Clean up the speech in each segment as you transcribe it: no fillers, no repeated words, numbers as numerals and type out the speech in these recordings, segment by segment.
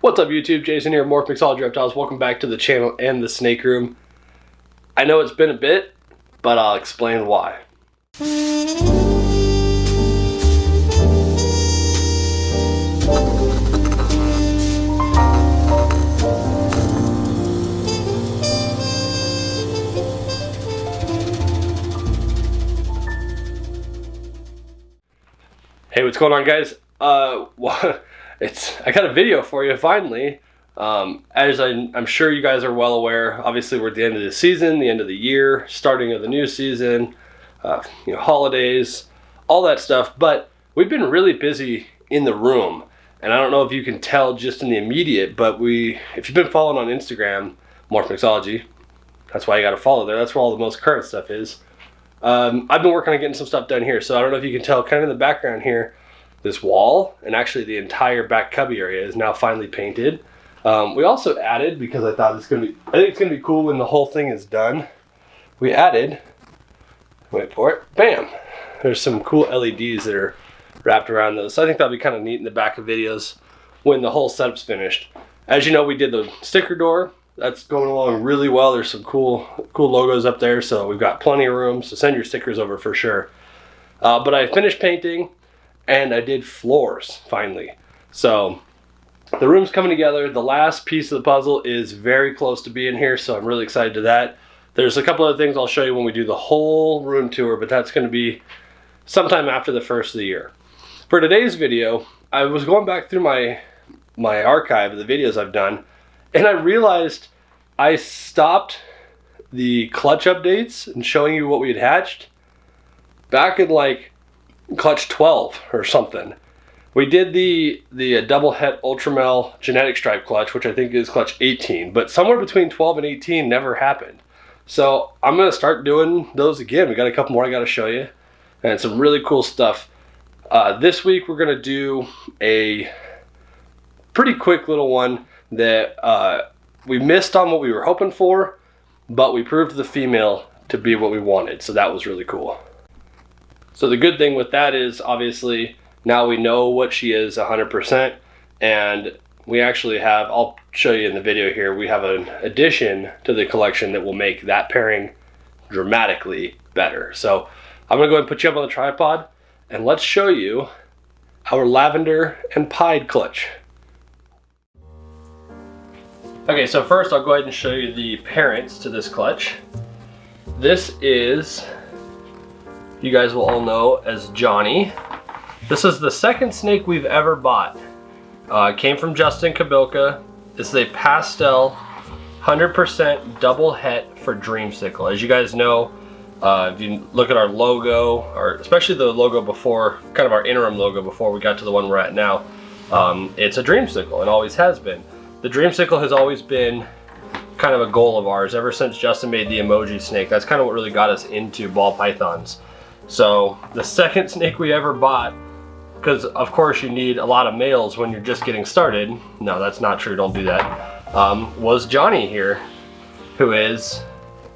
What's up YouTube, Jason here, Morph, Mixology, Reptiles. Welcome back to the channel and the snake room. I know it's been a bit, but I'll explain why. Hey, what's going on, guys? I got a video for you finally. As I'm sure you guys are well aware, obviously we're at the end of the season, the end of the year, starting of the new season, holidays, all that stuff. But we've been really busy in the room, and I don't know if you can tell just in the immediate, but if you've been following on Instagram, Morph Mixology, that's why you got to follow there. That's where all the most current stuff is. I've been working on getting some stuff done here, so I don't know if you can tell kind of in the background here, this wall and actually the entire back cubby area is now finally painted. We also added, because I thought I think it's gonna be cool when the whole thing is done. We added, wait for it, bam! There's some cool LEDs that are wrapped around those. So I think that'll be kind of neat in the back of videos when the whole setup's finished. As you know, we did the sticker door. That's going along really well. There's some cool logos up there, so we've got plenty of room. So send your stickers over for sure. But I finished painting. And I did floors finally. So the room's coming together. The last piece of the puzzle is very close to being here, so I'm really excited to that. There's a couple other things I'll show you when we do the whole room tour, but that's going to be sometime after the first of the year. For today's video, I was going back through my archive of the videos I've done, and I realized I stopped the clutch updates and showing you what we had hatched back in like clutch 12 or something. We did the double het ultramel genetic stripe clutch, which I think is clutch 18, but somewhere between 12 and 18 never happened. So I'm gonna start doing those again. We got a couple more I gotta show you, and some really cool stuff. This week we're gonna do a pretty quick little one that we missed on what we were hoping for, but we proved the female to be what we wanted, so that was really cool. So the good thing with that is, obviously, now we know what she is 100%, and we actually have, I'll show you in the video here, we have an addition to the collection that will make that pairing dramatically better. So I'm gonna go ahead and put you up on the tripod, and let's show you our Lavender and PIED clutch. Okay, so first I'll go ahead and show you the parents to this clutch. This is, you guys will all know as Johnny. This is the second snake we've ever bought. It came from Justin Kabilka. This is a Pastel 100% double het for Dreamsicle. As you guys know, if you look at our logo, or especially the logo before, kind of our interim logo before we got to the one we're at now, it's a Dreamsicle and always has been. The Dreamsicle has always been kind of a goal of ours ever since Justin made the emoji snake. That's kind of what really got us into ball pythons. So the second snake we ever bought, because of course you need a lot of males when you're just getting started. No, that's not true, don't do that. Was Johnny here, who is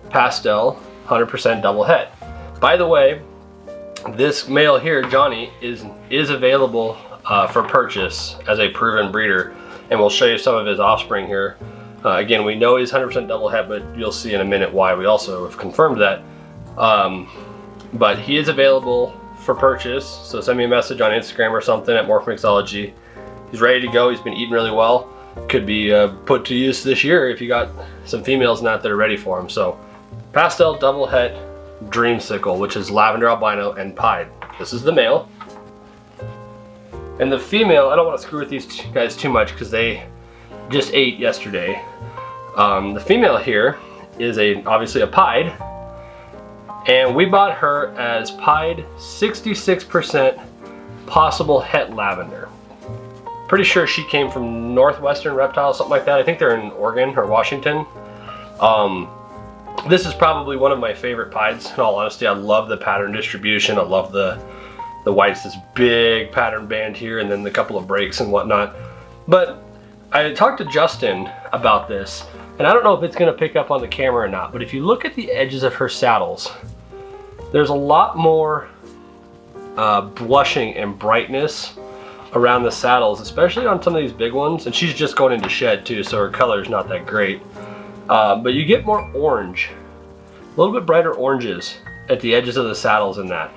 Pastel 100% double het. By the way, this male here, Johnny, is available for purchase as a proven breeder, and we'll show you some of his offspring here. Again, we know he's 100% double het, but you'll see in a minute why we also have confirmed that. But he is available for purchase, so send me a message on Instagram or something at Morph Mixology. He's ready to go. He's been eating really well. Could be put to use this year if you got some females in that are ready for him. So Pastel double het Dreamsicle, which is Lavender, Albino, and PIED. This is the male. And the female, I don't want to screw with these guys too much because they just ate yesterday. The female here is obviously a PIED. And we bought her as PIED 66% possible het lavender. Pretty sure she came from Northwestern Reptiles, something like that. I think they're in Oregon or Washington. This is probably one of my favorite PIEDs, in all honesty. I love the pattern distribution. I love the whites, this big pattern band here, and then the couple of breaks and whatnot. But I talked to Justin about this, and I don't know if it's gonna pick up on the camera or not, but if you look at the edges of her saddles, there's a lot more blushing and brightness around the saddles, especially on some of these big ones. And she's just going into shed too, so her color is not that great. But you get more orange, a little bit brighter oranges at the edges of the saddles in that.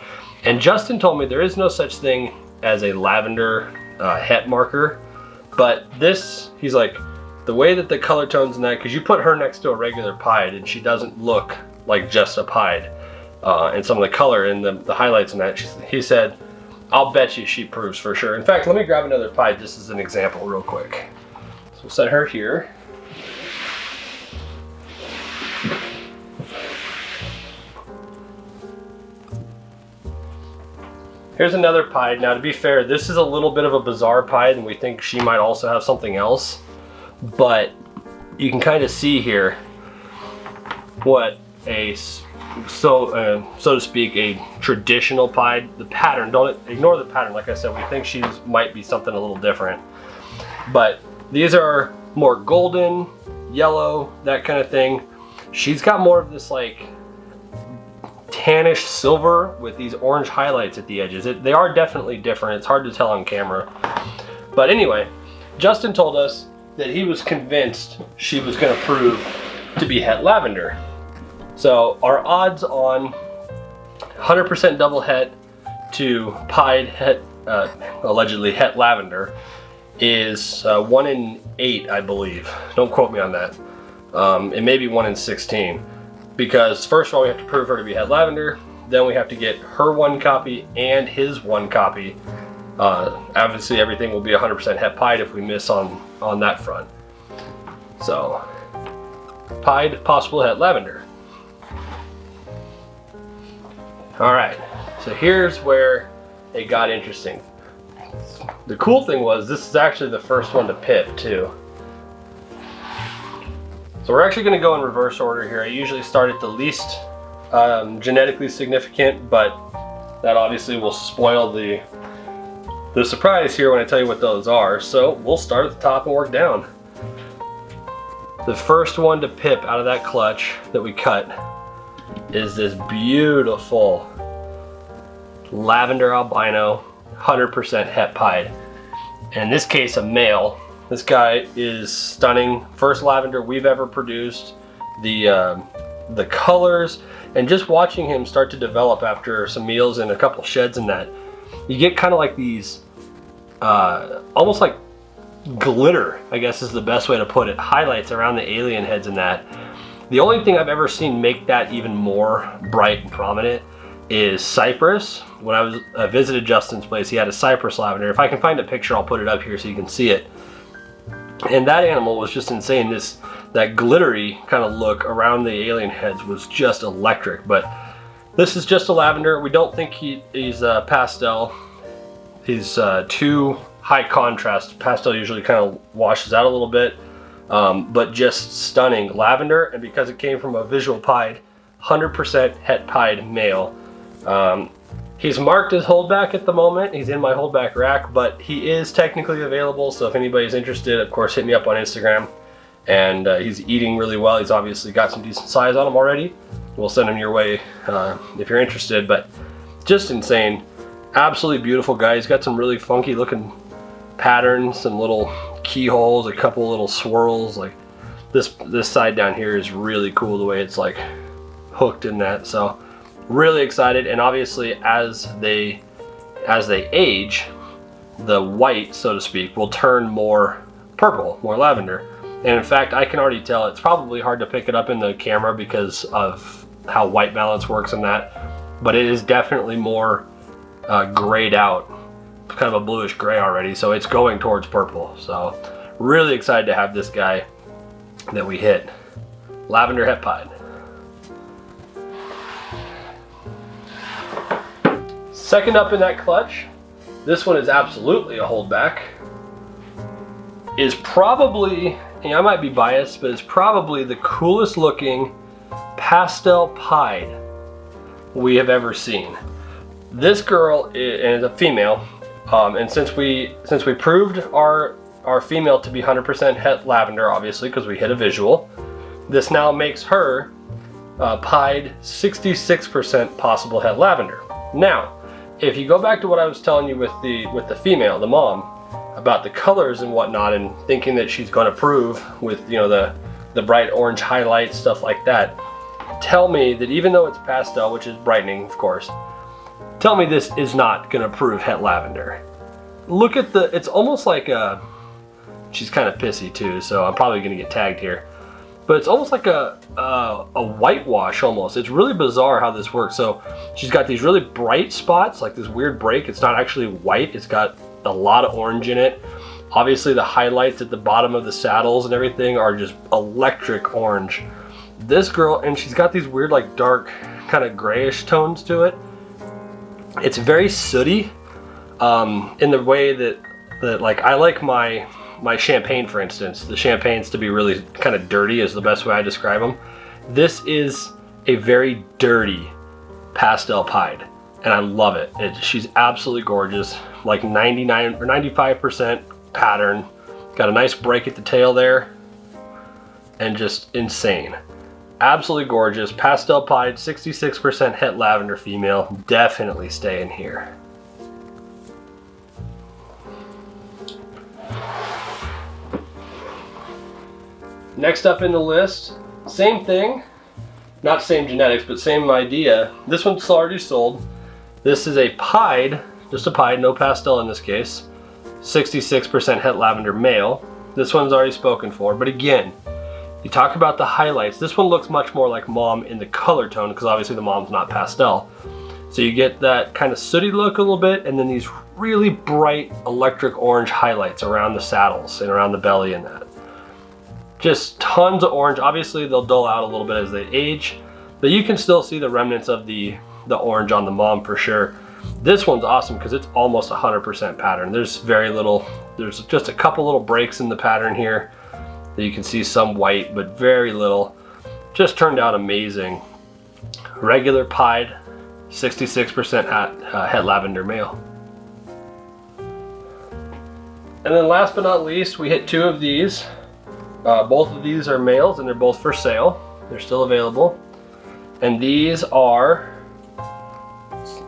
And Justin told me there is no such thing as a lavender het marker, but this, he's like, the way that the color tones in that, because you put her next to a regular pied and she doesn't look like just a pied. And some of the color and the highlights in that, he said, I'll bet you she proves for sure. In fact, let me grab another pied just as an example real quick. So we'll set her here. Here's another pied. Now, to be fair, this is a little bit of a bizarre pied, and we think she might also have something else. But you can kind of see here what a, so to speak, a traditional pied. The pattern, don't ignore the pattern. Like I said, we think she might be something a little different. But these are more golden, yellow, that kind of thing. She's got more of this like tannish silver with these orange highlights at the edges. They are definitely different. It's hard to tell on camera. But anyway, Justin told us that he was convinced she was going to prove to be het lavender. So our odds on 100% double het to pied het, allegedly het lavender, is 1 in 8, I believe. Don't quote me on that. It may be 1 in 16. Because first of all, we have to prove her to be het lavender, then we have to get her 1 copy and his 1 copy. Obviously everything will be 100% het pied if we miss on that front. So, pied, possible het lavender. Alright, so here's where it got interesting. The cool thing was, this is actually the first one to pip too. So we're actually going to go in reverse order here. I usually start at the least genetically significant, but that obviously will spoil the surprise here when I tell you what those are. So we'll start at the top and work down. The first one to pip out of that clutch that we cut is this beautiful lavender albino, 100% het pied. In this case, a male. This guy is stunning. First lavender we've ever produced. The colors, and just watching him start to develop after some meals and a couple sheds in that, you get kind of like these, almost like glitter, I guess is the best way to put it, highlights around the alien heads in that. The only thing I've ever seen make that even more bright and prominent is cypress. When I visited Justin's place, he had a cypress lavender. If I can find a picture, I'll put it up here so you can see it. And that animal was just insane. That glittery kind of look around the alien heads was just electric. But this is just a lavender. We don't think he's pastel. He's too high contrast. Pastel usually kind of washes out a little bit, but just stunning lavender. And because it came from a visual pied, 100% het pied male. He's marked as holdback at the moment. He's in my holdback rack, but he is technically available. So if anybody's interested, of course, hit me up on Instagram. And he's eating really well. He's obviously got some decent size on him already. We'll send him your way if you're interested, but just insane. Absolutely beautiful guy. He's got some really funky looking patterns, some little keyholes, a couple little swirls. Like this side down here is really cool the way it's like hooked in that. So really excited. And obviously as they age, the white, so to speak, will turn more purple, more lavender. And in fact, I can already tell it's probably hard to pick it up in the camera because of how white balance works in that, but it is definitely more grayed out, kind of a bluish gray already, so it's going towards purple. So really excited to have this guy that we hit. Lavender het pied. Second up in that clutch, this one is absolutely a holdback, is probably, and I might be biased, but it's probably the coolest looking pastel pied we have ever seen. This girl is a female, and since we proved our female to be 100% het lavender, obviously because we hit a visual, this now makes her pied 66% possible het lavender. Now, if you go back to what I was telling you with the female, the mom, about the colors and whatnot, and thinking that she's going to prove with, you know, the bright orange highlights, stuff like that, tell me that even though it's pastel, which is brightening, of course, tell me this is not going to prove het lavender. Look at the, it's almost like a, she's kind of pissy too, so I'm probably going to get tagged here. But it's almost like a whitewash almost. It's really bizarre how this works. So she's got these really bright spots, like this weird break. It's not actually white. It's got a lot of orange in it. Obviously the highlights at the bottom of the saddles and everything are just electric orange. This girl, and she's got these weird like dark kind of grayish tones to it. It's very sooty in the way that like I like my champagne, for instance, the champagnes to be really kind of dirty is the best way I describe them. This is a very dirty pastel pied, and I love it. She's absolutely gorgeous, like 99 or 95% pattern. Got a nice break at the tail there, and just insane. Absolutely gorgeous. Pastel pied, 66% het lavender female. Definitely staying here. Next up in the list, same thing, not same genetics, but same idea. This one's already sold. This is a pied, just a pied, no pastel in this case. 66% het lavender male. This one's already spoken for, but again, you talk about the highlights. This one looks much more like mom in the color tone, because obviously the mom's not pastel. So you get that kind of sooty look a little bit, and then these really bright electric orange highlights around the saddles and around the belly and that. Just tons of orange. Obviously they'll dull out a little bit as they age, but you can still see the remnants of the orange on the mom for sure. This one's awesome because it's almost 100% pattern. There's very little, there's just a couple little breaks in the pattern here that you can see, some white, but very little. Just turned out amazing. Regular pied, 66% het lavender male. And then last but not least, we hit two of these. Both of these are males and they're both for sale. They're still available. And these are,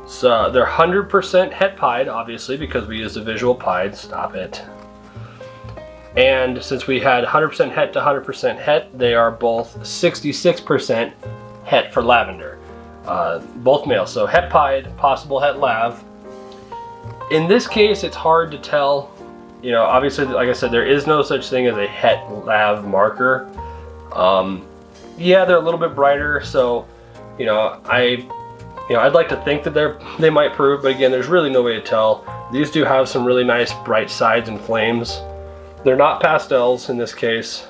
so they're 100% het pied, obviously, because we used a visual pied. Stop it. And since we had 100% het to 100% het, they are both 66% het for lavender. Both males. So het pied, possible het lav. In this case, it's hard to tell. You know, obviously, like I said, there is no such thing as a het lav marker. Yeah, they're a little bit brighter, so I'd like to think that they might prove, but again, there's really no way to tell. These do have some really nice bright sides and flames. They're not pastels in this case,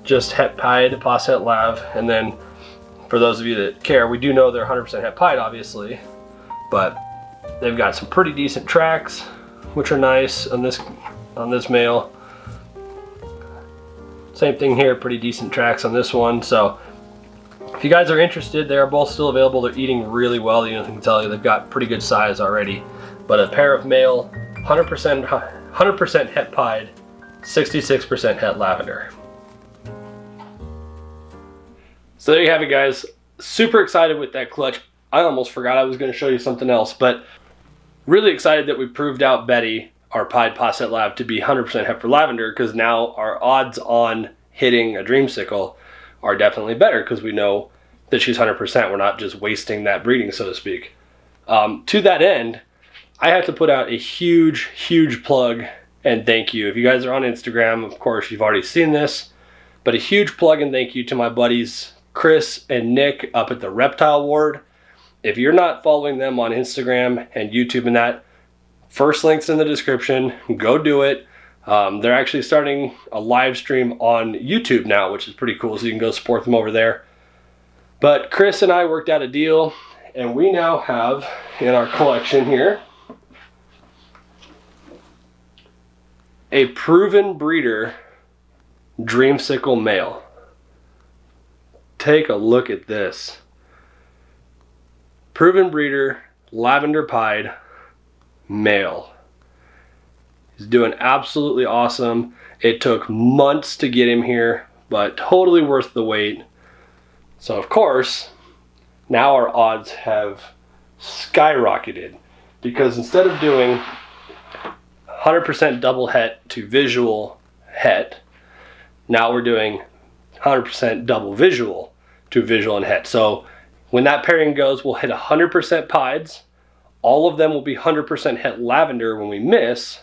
just het pied plus het lav. And then for those of you that care, we do know they're 100% het pied, obviously, but they've got some pretty decent tracks, which are nice on this male. Same thing here, pretty decent tracks on this one. So if you guys are interested, they are both still available. They're eating really well. You know, I can tell you they've got pretty good size already. But a pair of male, 100% het pied, 66% het lavender. So there you have it, guys. Super excited with that clutch. I almost forgot I was going to show you something else, but really excited that we proved out Betty, our pied Pastel Lab, to be 100% het for lavender, because now our odds on hitting a Dreamsicle are definitely better because we know that she's 100%. We're not just wasting that breeding, so to speak. To that end, I have to put out a huge plug and thank you. If you guys are on Instagram, of course, you've already seen this, but a huge plug and thank you to my buddies Chris and Nick up at the Reptile Ward. If you're not following them on Instagram and YouTube and that, first link's in the description. Go do it. They're actually starting a live stream on YouTube now, which is pretty cool, so you can go support them over there. But Chris and I worked out a deal, and we now have in our collection here a proven breeder Dreamsicle male. Take a look at this. Proven breeder, lavender pied, male. He's doing absolutely awesome. It took months to get him here, but totally worth the wait. So of course, now our odds have skyrocketed, because instead of doing 100% double het to visual het, now we're doing 100% double visual to visual and het. So when that pairing goes, we'll hit 100% PIEDs. All of them will be 100% het lavender when we miss,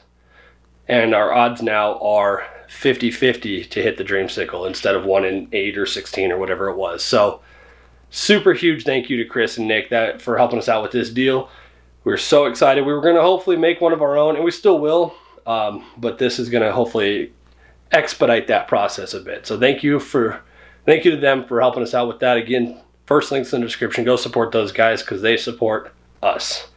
and our odds now are 50-50 to hit the Dreamsicle instead of 1 in 8 or 16 or whatever it was. So super huge thank you to Chris and Nick for helping us out with this deal. We're so excited. We were going to hopefully make one of our own, and we still will, but this is going to hopefully expedite that process a bit. So thank you to them for helping us out with that. Again, first links in the description. Go support those guys because they support us.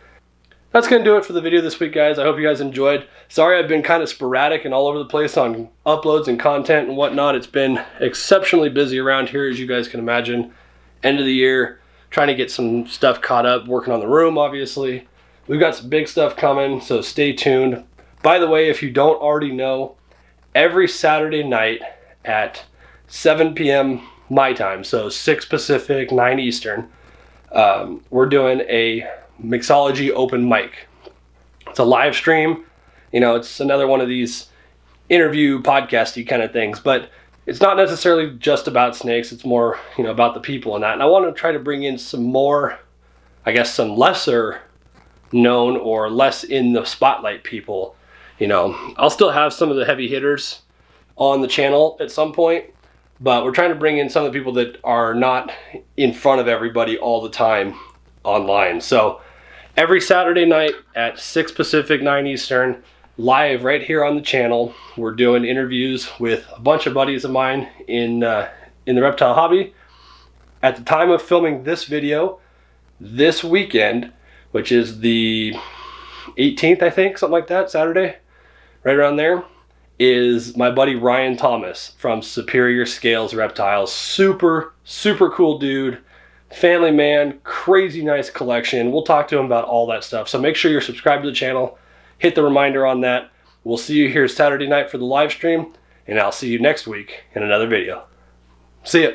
That's going to do it for the video this week, guys. I hope you guys enjoyed. Sorry I've been kind of sporadic and all over the place on uploads and content and whatnot. It's been exceptionally busy around here, as you guys can imagine. End of the year, trying to get some stuff caught up, working on the room, obviously. We've got some big stuff coming, so stay tuned. By the way, if you don't already know, every Saturday night at 7 p.m. my time, so 6 Pacific, 9 Eastern, we're doing a Mixology open mic. It's a live stream. You know, it's another one of these interview podcasty kind of things, but it's not necessarily just about snakes. It's more, you know, about the people and that. And I want to try to bring in some more, I guess, some lesser known or less in the spotlight people. You know, I'll still have some of the heavy hitters on the channel at some point, but we're trying to bring in some of the people that are not in front of everybody all the time online. So every Saturday night at 6 Pacific, 9 Eastern, live right here on the channel, we're doing interviews with a bunch of buddies of mine in the reptile hobby. At the time of filming this video, this weekend, which is the 18th, I think, something like that, Saturday, right around there, is my buddy Ryan Thomas from Superior Scales Reptiles. Super, super cool dude. Family man, crazy nice collection. We'll talk to him about all that stuff. So make sure you're subscribed to the channel. Hit the reminder on that. We'll see you here Saturday night for the live stream, and I'll see you next week in another video. See ya.